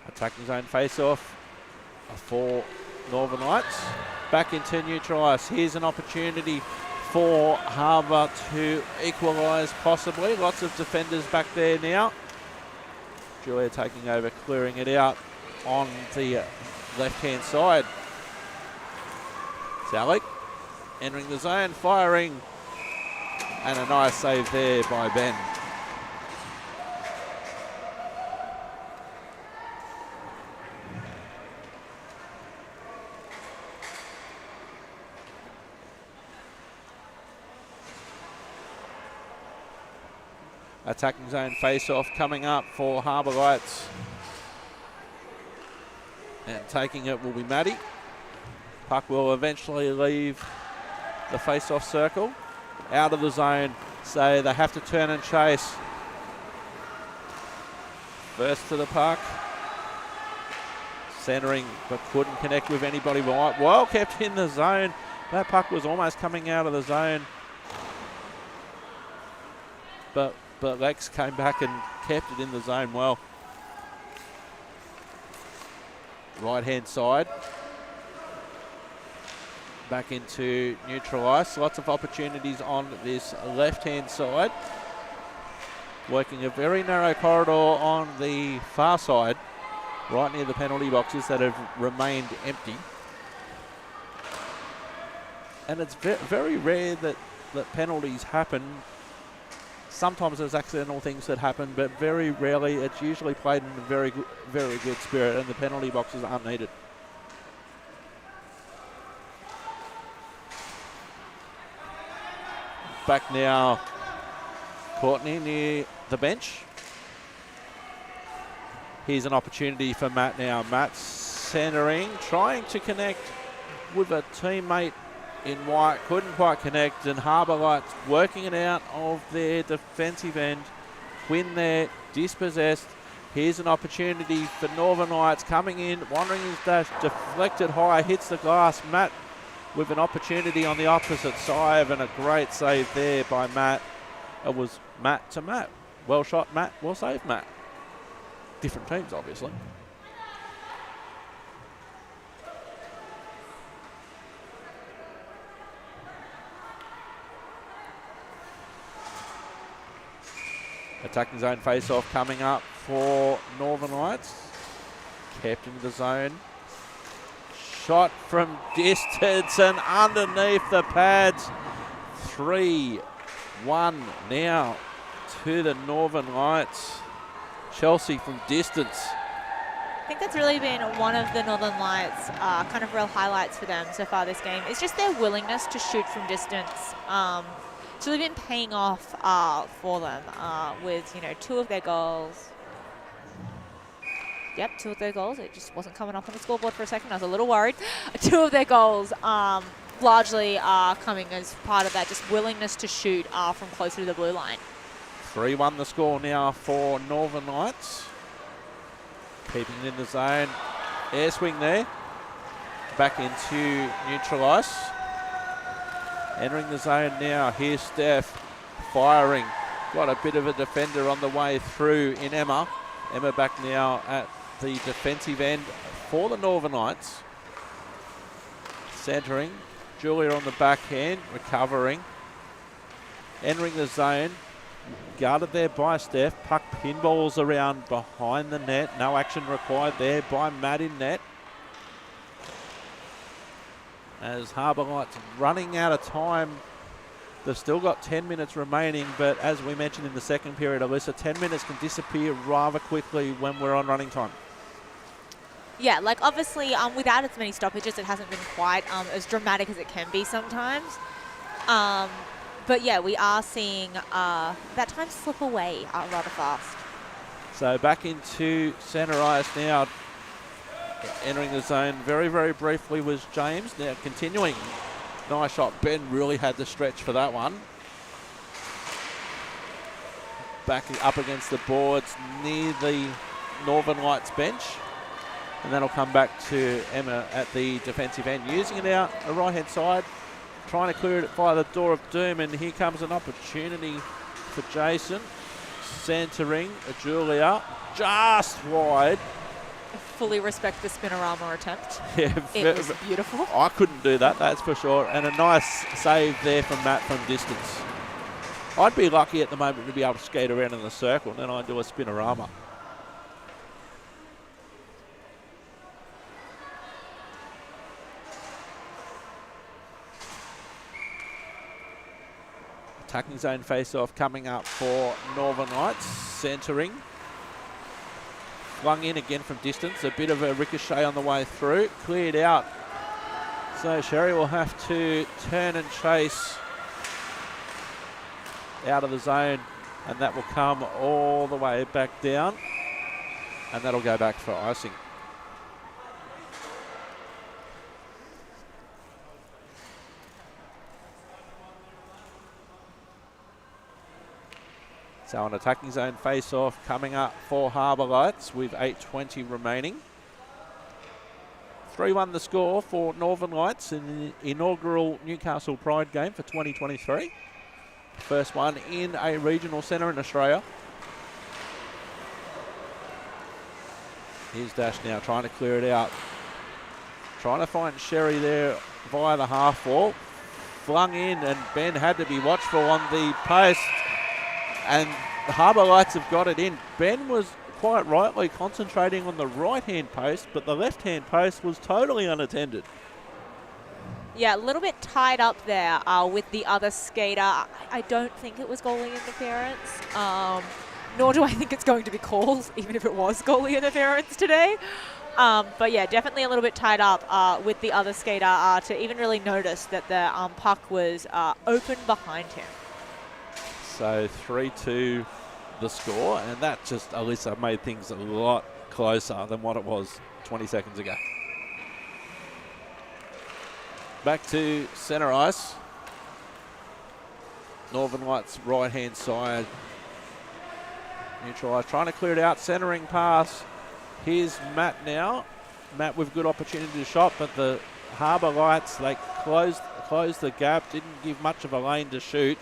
Attacking zone face-off for Northern Lights. Back into neutral ice. Here's an opportunity for Harbour to equalise possibly. Lots of defenders back there now. Julia taking over, clearing it out on the left-hand side. Salik entering the zone, firing, and a nice save there by Ben. Attacking zone face-off coming up for Harbour Lights. And taking it will be Maddie. Puck will eventually leave the face-off circle. Out of the zone, so they have to turn and chase. First to the puck. Centering, but couldn't connect with anybody. Well kept in the zone. That puck was almost coming out of the zone. But Lex came back and kept it in the zone well. Right-hand side. Back into neutral ice. Lots of opportunities on this left-hand side. Working a very narrow corridor on the far side, right near the penalty boxes that have remained empty. And it's very rare that penalties happen. Sometimes there's accidental things that happen, but very rarely. It's usually played in a very good spirit, and the penalty boxes aren't needed. Back now, Courtney near the bench. Here's an opportunity for Matt now. Matt centering, trying to connect with a teammate in white, couldn't quite connect, and Harbour Lights working it out of their defensive end. Quinn there, dispossessed. Here's an opportunity for Northern Lights coming in, wandering his dash, deflected high, hits the glass. Matt with an opportunity on the opposite side, and a great save there by Matt. It was Matt to Matt. Well shot, Matt. Well saved, Matt. Different teams, obviously. Attacking zone face-off coming up for Northern Lights. Kept into the zone. shot from distance and underneath the pads. 3-1 now to the Northern Lights. Chelsea from distance. I think that's really been one of the Northern Lights kind of real highlights for them so far this game. It's just their willingness to shoot from distance. It's really been paying off for them with, 2 of their goals. Yep, 2 of their goals. It just wasn't coming up on the scoreboard for a second. I was a little worried. 2 of their goals largely are coming as part of that just willingness to shoot from closer to the blue line. 3-1 the score now for Northern Lights. Keeping it in the zone. Air swing there. Back into neutral ice. Entering the zone now. Here's Steph firing. Got a bit of a defender on the way through in Emma. Emma back now at the defensive end for the Northern Lights. Centering. Julia on the backhand. Recovering. Entering the zone. Guarded there by Steph. Puck pinballs around behind the net. No action required there by Matt in net. As Harbour Lights running out of time. They've still got 10 minutes remaining, but as we mentioned in the second period, Alyssa, 10 minutes can disappear rather quickly when we're on running time. Yeah, obviously without as many stoppages, it hasn't been quite as dramatic as it can be sometimes. But yeah, we are seeing that time slip away rather fast. So back into centre ice now. Entering the zone very, very briefly was James. Now continuing. Nice shot. Ben really had the stretch for that one. Back up against the boards near the Northern Lights bench. And that'll come back to Emma at the defensive end. Using it out the right-hand side. Trying to clear it via the door of doom. And here comes an opportunity for Jason. Centering. Julia. Just wide. Fully respect the spinorama attempt. Yeah, it was beautiful. I couldn't do that, that's for sure. And a nice save there from Matt from distance. I'd be lucky at the moment to be able to skate around in the circle, and then I'd do a spinorama. Attacking zone face-off coming up for Northern Lights. Centering. Flung in again from distance. A bit of a ricochet on the way through. Cleared out. So Sherry will have to turn and chase out of the zone. And that will come all the way back down. And that'll go back for icing. So an attacking zone face-off coming up for Harbour Lights with 8:20 remaining. 3-1 the score for Northern Lights in the inaugural Newcastle Pride game for 2023. First one in a regional centre in Australia. Here's Dash now trying to clear it out. Trying to find Sherry there via the half wall. Flung in and Ben had to be watchful on the post. And the Harbour Lights have got it in. Ben was quite rightly concentrating on the right-hand post, but the left-hand post was totally unattended. Yeah, a little bit tied up there with the other skater. I don't think it was goalie interference, nor do I think it's going to be called, even if it was goalie interference today. But yeah, definitely a little bit tied up with the other skater to even really notice that the puck was open behind him. So 3-2 the score, and that just, Alyssa, made things a lot closer than what it was 20 seconds ago. Back to centre ice. Northern Lights right-hand side. Neutral ice, trying to clear it out, centering pass. Here's Matt now. Matt with good opportunity to shot, but the Harbour Lights, they closed the gap, didn't give much of a lane to shoot.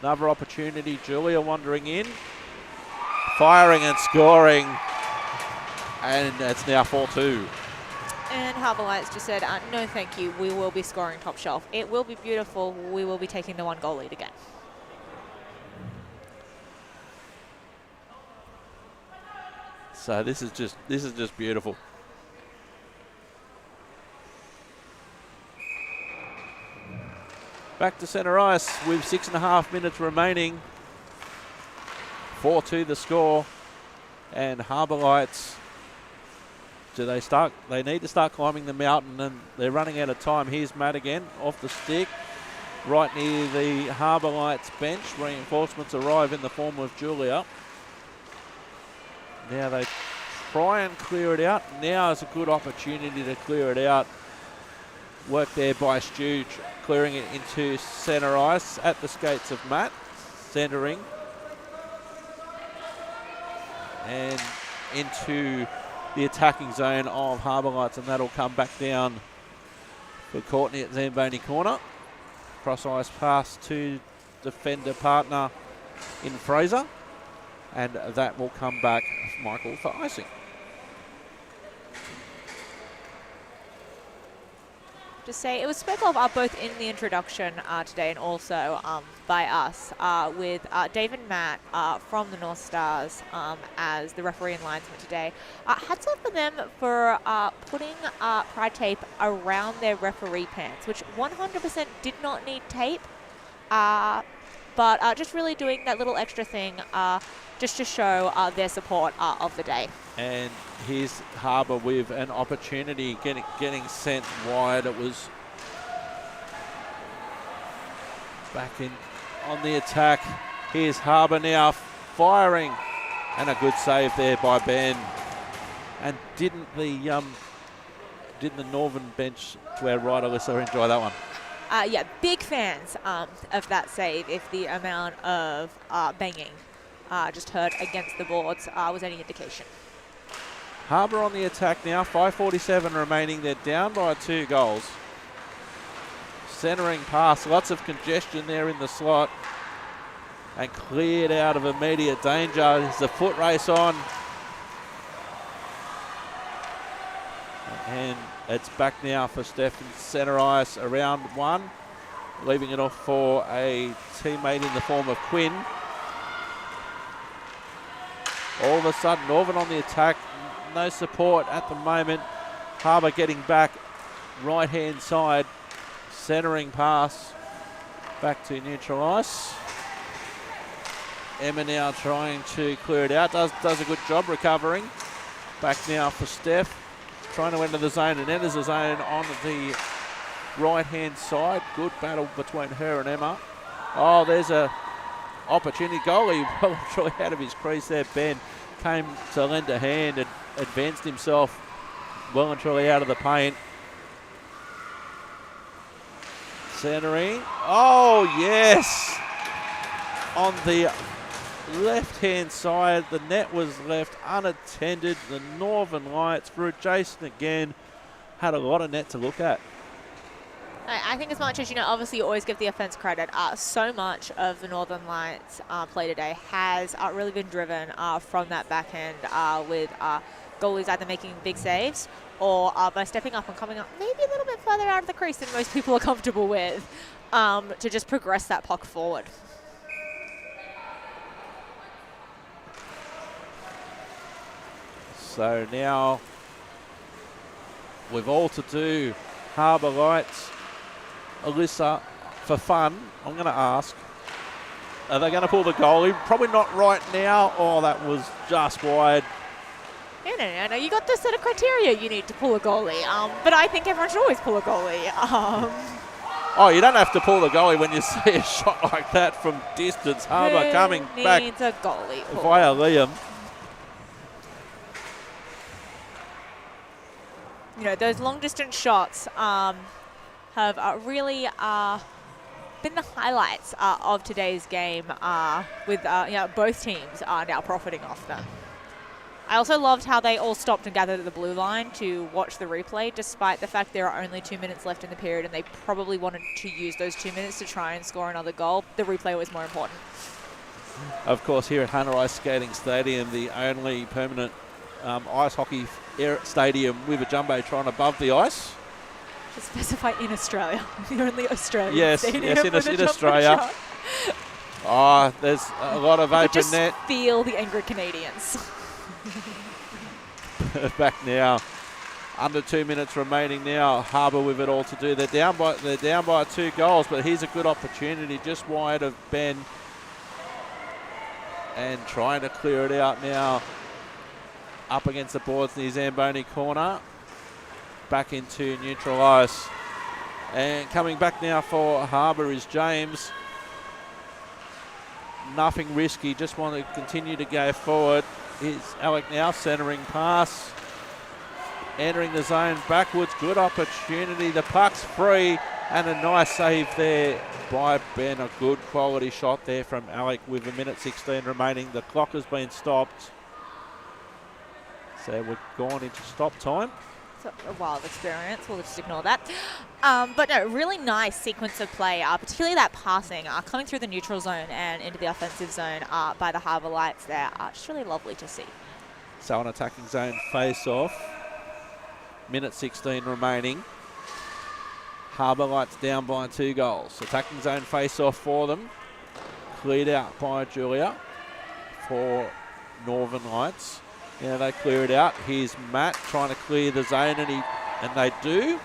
Another opportunity, Julia wandering in. Firing and scoring. And it's now 4-2. And Harbour Lights just said, no thank you, we will be scoring top shelf. It will be beautiful, we will be taking the 1 goal lead again. So this is just beautiful. Back to centre ice with 6.5 minutes remaining. 4-2 the score. And Harbour Lights, they need to start climbing the mountain, and they're running out of time. Here's Matt again, off the stick, right near the Harbour Lights bench. Reinforcements arrive in the form of Julia. Now they try and clear it out. Now is a good opportunity to clear it out. Work there by Stu, clearing it into centre ice at the skates of Matt, centering. And into the attacking zone of Harbour Lights, and that'll come back down for Courtney at Zamboni corner. Cross ice pass to defender partner in Fraser, and that will come back Michael for icing. Just say it was spoken of both in the introduction today and also by us with Dave and Matt from the North Stars as the referee and linesman today. Hats off for them for putting pride tape around their referee pants, which 100% did not need tape, but just really doing that little extra thing just to show their support of the day. And here's Harbour with an opportunity getting sent wide. It was back in on the attack. Here's Harbour now firing, and a good save there by Ben. And didn't the Northern bench to our right, Alyssa, enjoy that one? Yeah, big fans of that save. If the amount of banging just heard against the boards was any indication. Harbour on the attack now, 5:47 remaining. They're down by 2 goals. Centering pass, lots of congestion there in the slot. And cleared out of immediate danger. There's the foot race on. And it's back now for Steph in centre ice around 1. Leaving it off for a teammate in the form of Quinn. All of a sudden, Northern on the attack. No support at the moment. Harbour getting back right-hand side. Centering pass back to neutral ice. Emma now trying to clear it out. Does a good job recovering. Back now for Steph. Trying to enter the zone and enters the zone on the right-hand side. Good battle between her and Emma. Oh, there's a opportunity. Goalie well and truly out of his crease there. Ben came to lend a hand and advanced himself well and truly out of the paint. Centering. Oh, yes. On the left-hand side, the net was left unattended. The Northern Lights, through Jason again, had a lot of net to look at. I think as much as, obviously you always give the offense credit, so much of the Northern Lights play today has really been driven from that backhand with goalies either making big saves or by stepping up and coming up maybe a little bit further out of the crease than most people are comfortable with to just progress that puck forward. So now, with all to do, Harbour Lights, Alyssa, for fun, I'm going to ask, are they going to pull the goalie? Probably not right now. Oh, that was just wide. No. You got the set of criteria you need to pull a goalie. But I think everyone should always pull a goalie. Oh, you don't have to pull the goalie when you see a shot like that from distance. Harbour coming back needs a goalie pull? Via Liam. Those long-distance shots have really been the highlights of today's game with both teams are now profiting off them. I also loved how they all stopped and gathered at the blue line to watch the replay, despite the fact there are only 2 minutes left in the period and they probably wanted to use those 2 minutes to try and score another goal. The replay was more important. Of course, here at Hunter Ice Skating Stadium, the only permanent ice hockey stadium with a jumbotron above the ice. To specify in Australia, the only Australian stadium in with a Australia. Oh, there's a lot of open just net. Feel the angry Canadians. Back now. Under 2 minutes remaining now. Harbour with it all to do. They're down by 2 goals, but here's a good opportunity just wide of Ben. And trying to clear it out now. Up against the boards near Zamboni corner. Back into neutral ice. And coming back now for Harbour is James. Nothing risky, just want to continue to go forward. Is Alec now centering pass. Entering the zone backwards, good opportunity. The puck's free and a nice save there by Ben. A good quality shot there from Alec with 1:16 remaining. The clock has been stopped. So we've gone into stop time. So a wild experience. We'll just ignore that. But no, really nice sequence of play, particularly that passing coming through the neutral zone and into the offensive zone by the Harbour Lights there. Just really lovely to see. So an attacking zone face-off. 1:16 remaining. Harbour Lights down by 2 goals. Attacking zone face-off for them. Cleared out by Julia for Northern Lights. Now they clear it out. Here's Matt trying to clear the zone, and they do.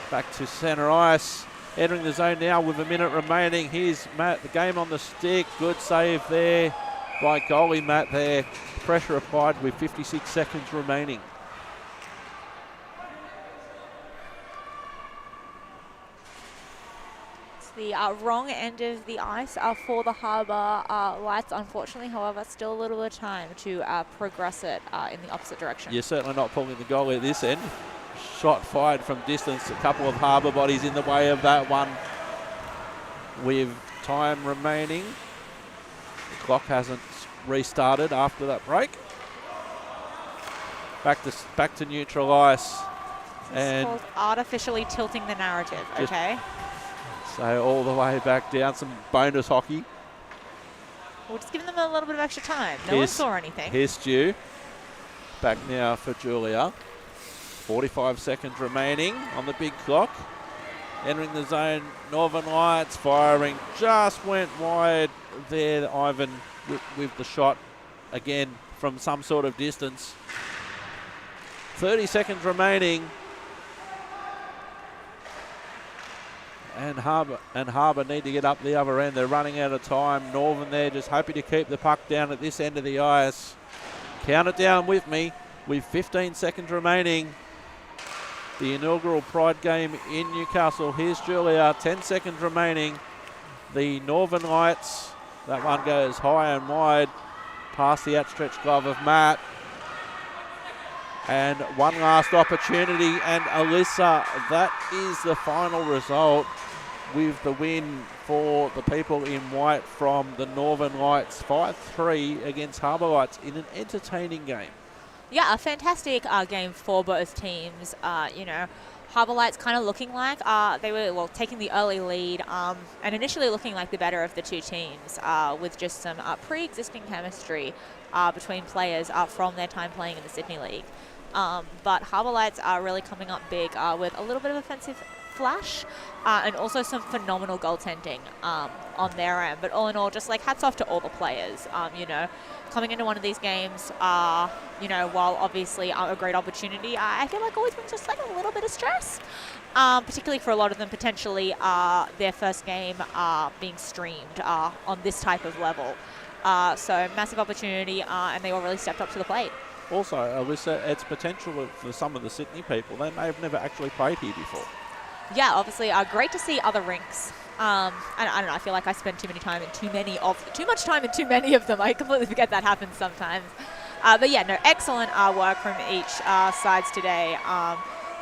Back to centre ice. Entering the zone now with 1 minute remaining. Here's Matt, the game on the stick. Good save there by goalie Matt there. Pressure applied with 56 seconds remaining. The wrong end of the ice for the Harbour Lights, unfortunately. However, still a little bit of time to progress it in the opposite direction. You're certainly not pulling the goalie at this end. Shot fired from distance. A couple of Harbour bodies in the way of that one with time remaining. The clock hasn't restarted after that break. Back to neutral ice. This is called artificially tilting the narrative, okay? So all the way back down, some bonus hockey. We're just giving them a little bit of extra time. No one saw anything. Here's Stu. Back now for Julia. 45 seconds remaining on the big clock. Entering the zone, Northern Lights firing. Just went wide there, Ivan, with the shot again from some sort of distance. 30 seconds remaining. And Harbour need to get up the other end. They're running out of time. Northern there just hoping to keep the puck down at this end of the ice. Count it down with me with 15 seconds remaining. The inaugural Pride game in Newcastle. Here's Julia, 10 seconds remaining. The Northern Lights, that one goes high and wide past the outstretched glove of Matt. And one last opportunity, and Alyssa, that is the final result with the win for the people in white from the Northern Lights. 5-3 against Harbour Lights in an entertaining game. Yeah, a fantastic game for both teams. Harbour Lights kind of looking like they were taking the early lead and initially looking like the better of the two teams with just some pre-existing chemistry between players from their time playing in the Sydney League. But Harbour Lights are really coming up big with a little bit of offensive flash and also some phenomenal goaltending on their end. But all in all, just hats off to all the players. Coming into one of these games, while obviously a great opportunity, I feel like always brings just a little bit of stress, particularly for a lot of them potentially their first game being streamed on this type of level. So massive opportunity, and they all really stepped up to the plate. Also, Alyssa, it's potential for some of the Sydney people. They may have never actually played here before. Yeah, obviously, great to see other rinks. I don't know. I feel like I spend too much time in too many of them. I completely forget that happens sometimes. But yeah, no, excellent work from each sides today,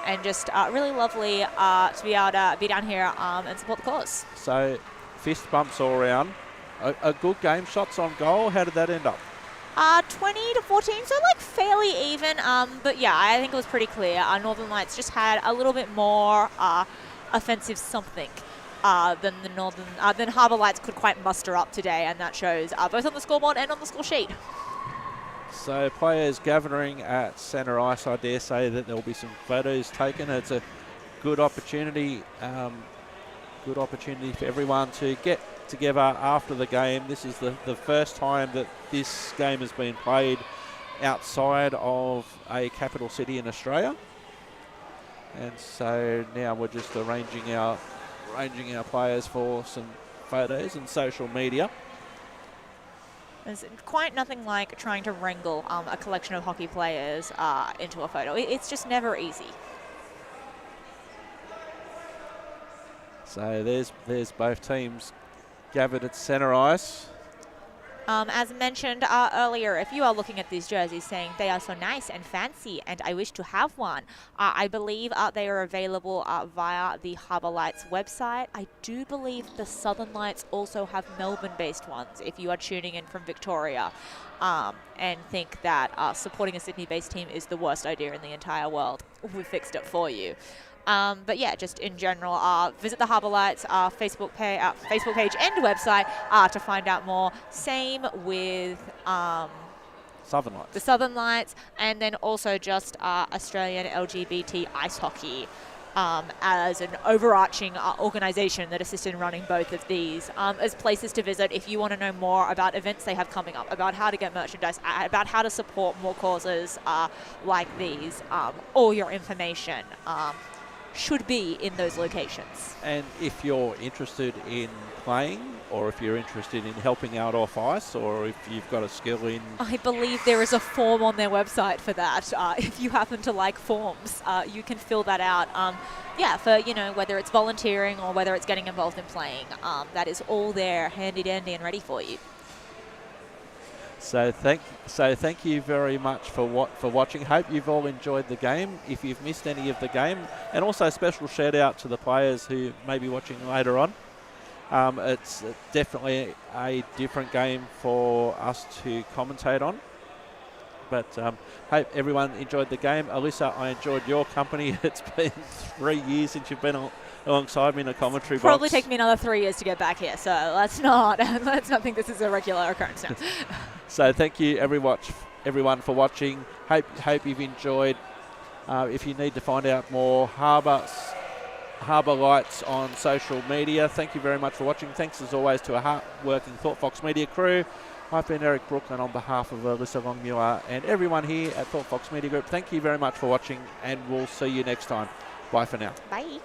and just really lovely to be able to be down here and support the cause. So, fist bumps all around. A good game. Shots on goal. How did that end up? 20-14, so fairly even. But yeah, I think it was pretty clear. Northern Lights just had a little bit more offensive something than Harbour Lights could quite muster up today, and that shows both on the scoreboard and on the score sheet. So players gathering at centre ice. I dare say that there will be some photos taken. It's a good opportunity. Good opportunity for everyone to get together after the game. This is the first time that this game has been played outside of a capital city in Australia. And so now we're just arranging our players for some photos and social media. There's quite nothing like trying to wrangle a collection of hockey players into a photo. It's just never easy. So there's both teams gathered at centre ice. As mentioned earlier, if you are looking at these jerseys saying they are so nice and fancy and I wish to have one, I believe they are available via the Harbour Lights website. I do believe the Southern Lights also have Melbourne-based ones if you are tuning in from Victoria and think that supporting a Sydney-based team is the worst idea in the entire world. We fixed it for you. But yeah, just in general, visit the Harbour Lights Facebook page and website to find out more. Same with Southern Lights. the Southern Lights, and then also just Australian LGBT ice hockey as an overarching organisation that assists in running both of these as places to visit if you want to know more about events they have coming up, about how to get merchandise, about how to support more causes like these. All your information should be in those locations. And if you're interested in playing, or if you're interested in helping out off ice, or if you've got a skill in... I believe there is a form on their website for that. If you happen to like forms, you can fill that out. Yeah, for, whether it's volunteering or whether it's getting involved in playing. That is all there, handy dandy and ready for you. So thank you very much for watching. Hope you've all enjoyed the game. If you've missed any of the game, and also a special shout out to the players who may be watching later on. It's definitely a different game for us to commentate on. But hope everyone enjoyed the game. Alyssa, I enjoyed your company. It's been 3 years since you've been alongside me in a commentary box. Probably take me another 3 years to get back here, so let's not think this is a regular occurrence now. So thank you everyone for watching. Hope you've enjoyed. If you need to find out more, Harbour Lights on social media. Thank you very much for watching. Thanks as always to a hard-working Thought Fox Media crew. I've been Eric Brooklyn on behalf of Alyssa Longmuir and everyone here at Thought Fox Media Group. Thank you very much for watching, and we'll see you next time. Bye for now. Bye.